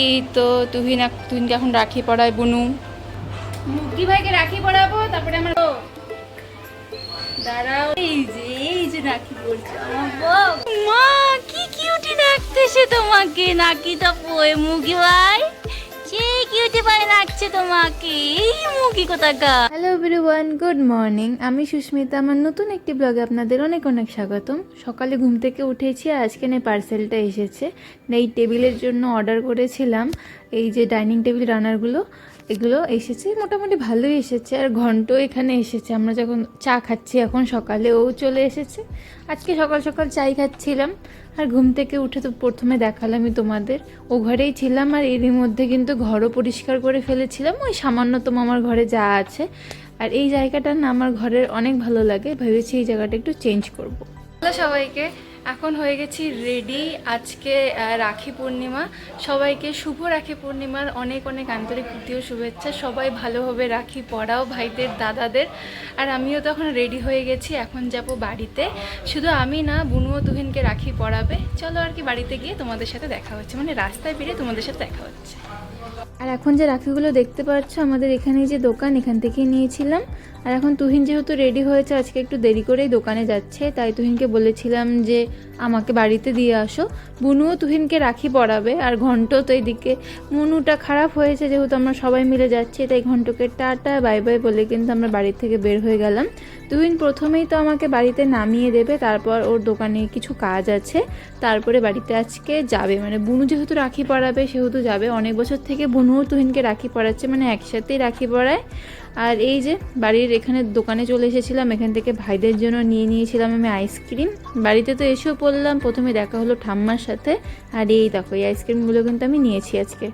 এই তো তুহিনকে এখন রাখি পড়ায় বুনু। মুক্তি ভাইকে রাখি পড়াবো, তারপরে আমার দাঁড়াও। এই যে রাখি পড়ছে মা, কি কিউটি লাগতেছে তোমাকে। নাকিটা পোয়ে মুগি ভাই, সেই কিউটি ভাই লাগছে তোমাকে। এই মুগি কোথাকা। Hello everyone, good morning. আমি সুস্মিতা। আমার নতুন একটি ব্লগে আপনাদের অনেক অনেক স্বাগতম। সকালে ঘুম থেকে উঠেছি, আজকে না পার্সেলটা এসেছে। এই টেবিলের জন্য অর্ডার করেছিলাম, এই যে ডাইনিং টেবিল রানারগুলো, এগুলো এসেছে, মোটামুটি ভালোই এসেছে। আর ঘন্ট এখানে এসেছে, আমরা যখন চা খাচ্ছি এখন, সকালে ও চলে এসেছে। আজকে সকাল সকাল চাই খাচ্ছিলাম, আর ঘুম থেকে উঠে তো প্রথমে দেখালামই তোমাদের, ও ঘরেই ছিলাম। আর এরই মধ্যে কিন্তু ঘরও পরিষ্কার করে ফেলেছিলাম, ওই সামান্যতম আমার ঘরে যা আছে। আর এই জায়গাটা না আমার ঘরের অনেক ভালো লাগে, ভেবেছি এই জায়গাটা একটু চেঞ্জ করব। হ্যালো সবাইকে, এখন হয়ে গেছি রেডি। আজকে রাখি পূর্ণিমা, সবাইকে শুভ রাখি পূর্ণিমার অনেক অনেক আন্তরিক প্রীতি ও শুভেচ্ছা। সবাই ভালোভাবে রাখি পরাও ভাইদের দাদাদের। আর আমিও তখন রেডি হয়ে গেছি, এখন যাব বাড়িতে। শুধু আমি না, বুনু ও তুহিনকে রাখি পরাবে। চলো আর কি, বাড়িতে গিয়ে তোমাদের সাথে দেখা হচ্ছে, মানে রাস্তায় বেরিয়ে তোমাদের সাথে দেখা হচ্ছে। আর এখন যে রাখিগুলো দেখতে পাচ্ছ, আমাদের এখানেই যে দোকান, এখান থেকেই নিয়েছিলাম। আর এখন তুহিন যেহেতু রেডি হয়েছে, আজকে একটু দেরি করেই দোকানে যাচ্ছে, তাই তুহিনকে বলেছিলাম যে আমাকে বাড়িতে দিয়ে আসো। বুনুও তুহিনকে রাখি পরাবে, আর ঘন্ট তো এইদিকে মনুটা খারাপ হয়েছে, যেহেতু আমরা সবাই মিলে যাচ্ছি, তাই ঘন্টকে টাটা বাই বাই বলে কিন্তু আমরা বাড়ি থেকে বের হয়ে গেলাম। তুহিন প্রথমেই তো আমাকে বাড়িতে নামিয়ে দেবে, তারপর ওর দোকানে কিছু কাজ আছে, তারপরে বাড়িতে আজকে যাবে। মানে বুনু যেহেতু রাখি পরাবে সেহেতু যাবে। অনেক বছর থেকে বুনুও তুহিনকে রাখি পরাচ্ছে, মানে একসাথেই রাখি পরায়। আর এই যে বাড়ির এখানে দোকানে চলে এসেছিলাম, এখান থেকে ভাইদের জন্য নিয়ে নিয়েছিলাম আমি আইসক্রিম। বাড়িতে তো এসেও পড়লাম, প্রথমে দেখা হলো ঠাম্মার সাথে। আর এই দেখো, এই আইসক্রিমগুলো কিন্তু আমি নিয়েছি আজকে।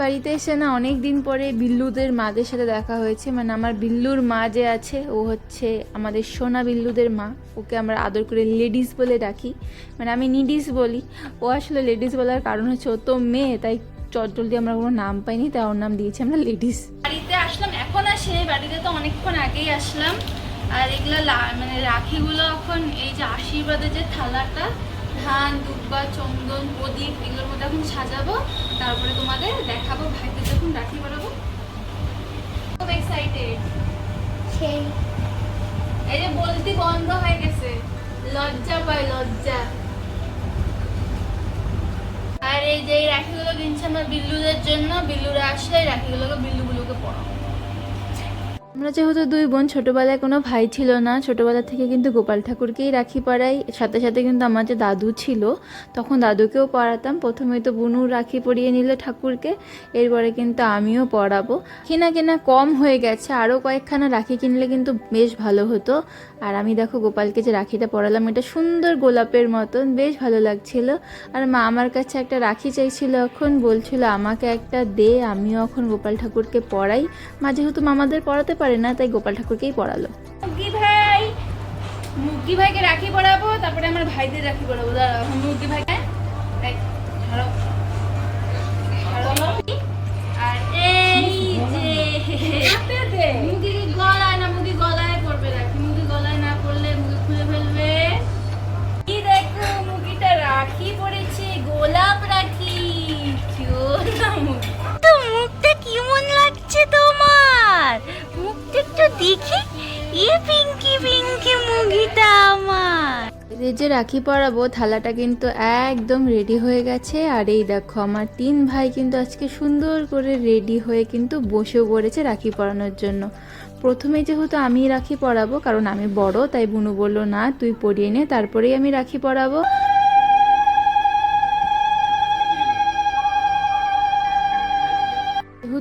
বাড়িতে এসে না অনেক দিন পরে বিল্লুদের মাদের সাথে দেখা হয়েছে। মানে আমার বিল্লুর মা যে আছে, ও হচ্ছে আমাদের সোনা বিল্লুদের মা। ওকে আমরা আদর করে লেডিস বলে ডাকি, মানে আমি নিডিস বলি। ও আসলে লেডিস বলার কারণ হচ্ছে ও তো মেয়ে, তাই চটজলদি আমরা কোনো নাম পাইনি, তাই ওর নাম দিয়েছি আমরা লেডিস। বাড়িতে আসলাম, এখন আসে বাড়িতে তো অনেকক্ষণ আগেই আসলাম। আর এগুলো মানে রাখিগুলো এখন এই যে আশীর্বাদের যে থালাটা, ধান দুব্বা চন্দন প্রদীপ এগুলোর মধ্যে এখন সাজাবো, তারপরে তোমাদের দেখাবো ভাইদের যখন রাখি পরাবো। খুব এক্সাইটেড। এই যে বলতে বন্ধ হয়ে গেছে, লজ্জা পায় লজ্জা। আর এই যে রাখিগুলো কিনছে আমার বিল্লুদের জন্য, বিল্লুরা আসলে রাখিগুলোকে বিল্লুগুলোকে পরাবো। আমরা যেহেতু দুই বোন, ছোটোবেলায় কোনো ভাই ছিল না, ছোটোবেলা থেকে কিন্তু গোপাল ঠাকুরকেই রাখি পরাই। সাথে সাথে কিন্তু আমার যে দাদু ছিল, তখন দাদুকেও পরাতাম। প্রথমে তো বুনু রাখি পরিয়ে নিলে ঠাকুরকে, এরপরে কিন্তু আমিও পরাবো। কেনা কম হয়ে গেছে, আরও কয়েকখানা রাখি কিনলে কিন্তু বেশ ভালো হতো। আর আমি দেখো গোপালকে যে রাখিটা পরালাম, এটা সুন্দর গোলাপের মতন, বেশ ভালো লাগছিল। আর মা আমার কাছে একটা রাখি চাইছিল, এখন বলছিল আমাকে একটা দে, আমিও এখন গোপাল ঠাকুরকে পরাই। মা যেহেতু মামাদের পরাতে পারে না, তাই গোপাল ঠাকুরকেই পরালো। মুগি ভাইকে রাখি পরাবো, তারপরে আমার ভাইদের রাখি পরাবো। মুগি ভাইকে আর এই যে মুগি গলায় না, মুগি গলায় পড়বে রাখি। মুগি গলায় না পড়লে মুগি খুলে ফেলবে। কি দেখো, মুগিটা রাখি পড়েছে, গোলাপ রাখি। তো মুখটা কেমন লাগছে তোমার? মুখটা একটু দেখি। এ পিঙ্কি পিঙ্কি মুগিটা আমার। এদের যে রাখি পরাবো, থালাটা কিন্তু একদম রেডি হয়ে গেছে। আর এই দেখো, আমার তিন ভাই কিন্তু আজকে সুন্দর করে রেডি হয়ে কিন্তু বসেও পড়েছে রাখি পরানোর জন্য। প্রথমে যেহেতু আমি রাখি পরাবো, কারণ আমি বড়, তাই বুনু বললো না তুই পরিয়ে নে, তারপরেই আমি রাখি পরাবো।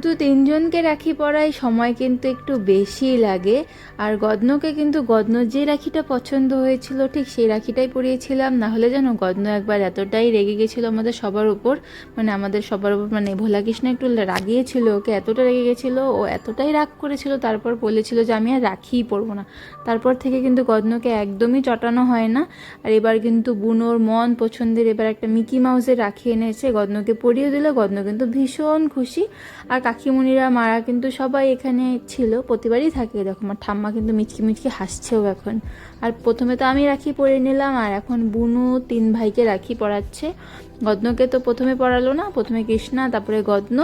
যেহেতু তিনজনকে রাখি পরাই, সময় কিন্তু একটু বেশি লাগে। আর গদনকে কিন্তু গদনর যে রাখিটা পছন্দ হয়েছিল, ঠিক সেই রাখিটাই পরিয়েছিলাম। না হলে যেন গদন একবার এতটাই রেগে গেছিলো আমাদের সবার উপর, মানে আমাদের সবার উপর, মানে ভোলা কৃষ্ণ একটু রাগিয়েছিল ওকে, এতটা রেগে গেছিলো, ও এতটাই রাগ করেছিল, তারপর বলেছিল যে আমি আর রাখিই পরবো না। তারপর থেকে কিন্তু গদনকে একদমই চটানো হয় না। আর এবার কিন্তু বুনোর মন পছন্দের এবার একটা মিকি মাউসের রাখি এনেছে, গদনকে পরিয়ে দিল। গদন কিন্তু ভীষণ খুশি। আর কাকিমণিরা মারা কিন্তু সবাই এখানে ছিল, প্রতিবারই থাকে। দেখো আমার ঠাম্মা কিন্তু মিচকি মিচকি হাসছেও এখন। আর প্রথমে তো আমি রাখি পরে নিলাম, আর এখন বুনু 3 ভাইকে রাখি পরাচ্ছে। গদ্নকে তো প্রথমে পড়ালো না, প্রথমে কৃষ্ণা, তারপরে গদ্ন,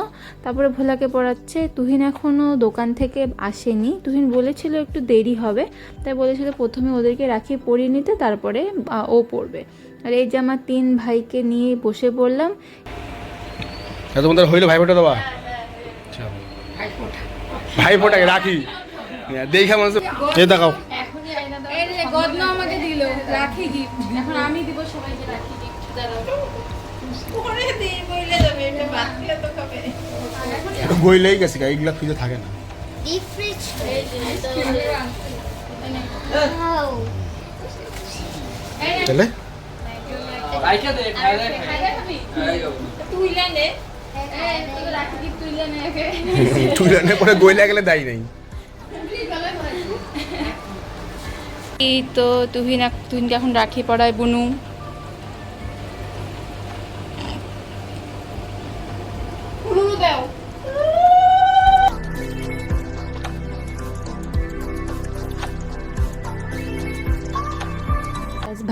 তারপরে ভোলাকে পড়াচ্ছে। তুহিন এখনও দোকান থেকে আসেনি, তুহিন বলেছিল একটু দেরি হবে, তাই বলেছিল প্রথমে ওদেরকে রাখি পরিয়ে নিতে, তারপরে ও পড়বে। আর এই যে আমার 3 ভাইকে নিয়ে বসে পড়লাম। তোমাদের হইলো ভাইফোঁটা দেওয়া? ভাইফোঁটা রাখি দেখা মানুষ এই দেখাও। গদ্ন আমাকে দিল রাখি গিফট, এখন আমি দিব সবাইকে রাখি গিফট। গইলেই গেছে, এইগুলা ফ্রিজে থাকে না। তাহলে তুই পরে গইলে গেলে দায়ী নাই। এই তো তুহিনকে এখন রাখি পড়ায় বুনু।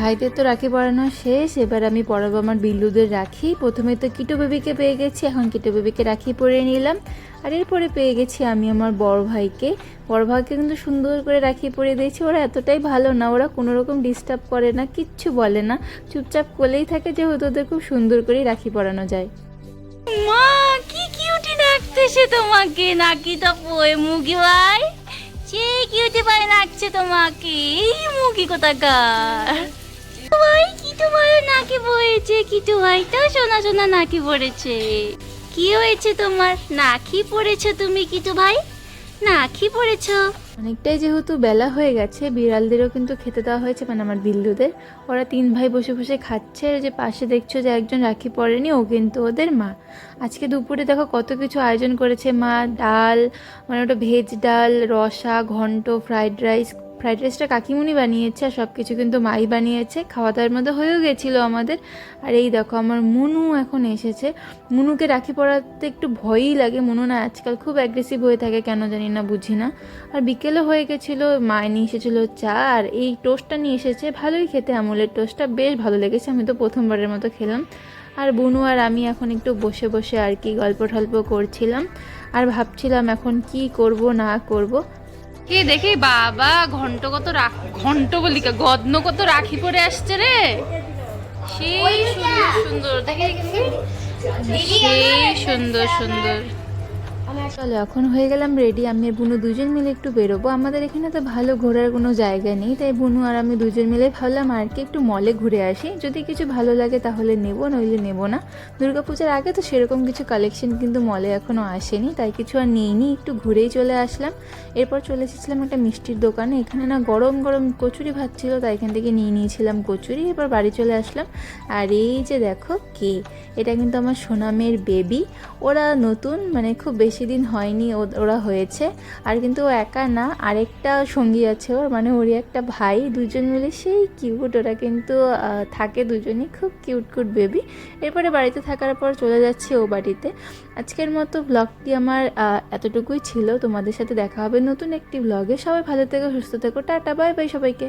ভাইদের তো রাখি পরানো শেষ, এবার আমি পরাবো আমার বিল্লুদের রাখি। প্রথমে তো কিটো বেবিকে পেয়ে গেছি, এখন কিটো বেবিকে রাখি পরিয়ে নিলাম। আর এরপরে পেয়ে গেছি আমি আমার বড় ভাইকে। বড় ভাইকে কিন্তু সুন্দর করে রাখি পরিয়ে দিয়েছি। ওরা এতটাই ভালো না, ওরা কোনো রকম ডিস্টার্ব করে না, কিচ্ছু বলে না, চুপচাপ কোলেই থাকে, যেহেতু ওদের খুব সুন্দর করেই রাখি পরানো যায়। মা কি কিউটি লাগতেছে তোমাকে, নাকিটা পোয়ে মুগি ভাই, সে কিউটি ভাই লাগছে তোমাকে। এই মুগি কোথাকার ভাই, কিটু ভাই নাকি পড়েছে, কিটু ভাইটা সোনা সোনা নাকি পড়েছে। কি হয়েছে তোমার, নাকি পড়েছো তুমি কিটু ভাই, নাকি পড়েছো? অনেকটাই যেহেতু বেলা হয়ে গেছে, বিড়ালদেরও কিন্তু খেতে দেওয়া হয়েছে, মানে আমার বিল্লুদের। ওরা 3 ভাই বসে বসে খাচ্ছে। আর যে পাশে দেখছো যে একজন রাখি পরেনি, ও কিন্তু ওদের মা। আজকে দুপুরে দেখো কত কিছু আয়োজন করেছে মা। ডাল, মানে ওটা ভেজ ডাল, রসা, ঘন্ট, ফ্রাইড রাইসটা কাকিমুনি বানিয়েছে, আর সব কিছু কিন্তু মাই বানিয়েছে। খাওয়া দাওয়ার মধ্যে হয়েও গেছিলো আমাদের। আর এই দেখো আমার মুনু এখন এসেছে। মুনুকে রাখি পরাতে একটু ভয়ই লাগে, মুনু না আজকাল খুব অ্যাগ্রেসিভ হয়ে থাকে, কেন জানি না, বুঝি না। আর বিকেলও হয়ে গেছিলো, মা নিয়ে এসেছিলো চা, আর এই টোস্টটা নিয়ে এসেছে। ভালোই খেতে, আমুলের টোস্টটা বেশ ভালো লেগেছে, আমি তো প্রথমবারের মতো খেলাম। আর বুনু আর আমি এখন একটু বসে বসে আর কি গল্প টল্প করছিলাম, আর ভাবছিলাম এখন কি করব না করব। কে দেখি বাবা, ঘন্ট গদ্ন কত রাখি পরে আসছে রে, সেই সুন্দর সুন্দর, দেখে সেই সুন্দর সুন্দর। চলো এখন হয়ে গেলাম রেডি, আমি আর বুনু দুজন মিলে একটু বেরোবো। আমাদের এখানে তো ভালো ঘোরার কোনো জায়গা নেই, তাই বুনু আর আমি দুজন মিলে ভাবলাম আর কি একটু মলে ঘুরে আসি, যদি কিছু ভালো লাগে তাহলে নেবো, নইলে নেবো না। দুর্গাপূজার আগে তো সেরকম কিছু কালেকশন কিন্তু মলে এখনও আসেনি, তাই কিছু আর নিইনি, একটু ঘুরেই চলে আসলাম। এরপর চলে এসেছিলাম একটা মিষ্টির দোকানে, এখানে না গরম গরম কচুরি ভাত ছিল, তাই এখান থেকে নিয়ে নিয়েছিলাম কচুরি। এরপর বাড়ি চলে আসলাম। আর এই যে দেখো কে, এটা কিন্তু আমার সোনামের বেবি। ওরা নতুন, মানে খুব বেশি দিন হয়নি ওরা হয়েছে। আর কিন্তু ও একা না, আরেকটা সঙ্গী আছে ওর, মানে ওরই একটা ভাই, দুজন মিলে সেই কিউট। ওরা কিন্তু থাকে দুজনই, খুব কিউট বেবি। এরপরে বাড়িতে থাকার পর চলে যাচ্ছি ও বাড়িতে। আজকের মতো ব্লগটি আমার এতটুকুই ছিল, তোমাদের সাথে দেখা হবে নতুন একটি ব্লগে। সবাই ভালো থেকো, সুস্থ থেকো, টাটা, বাই বাই সবাইকে।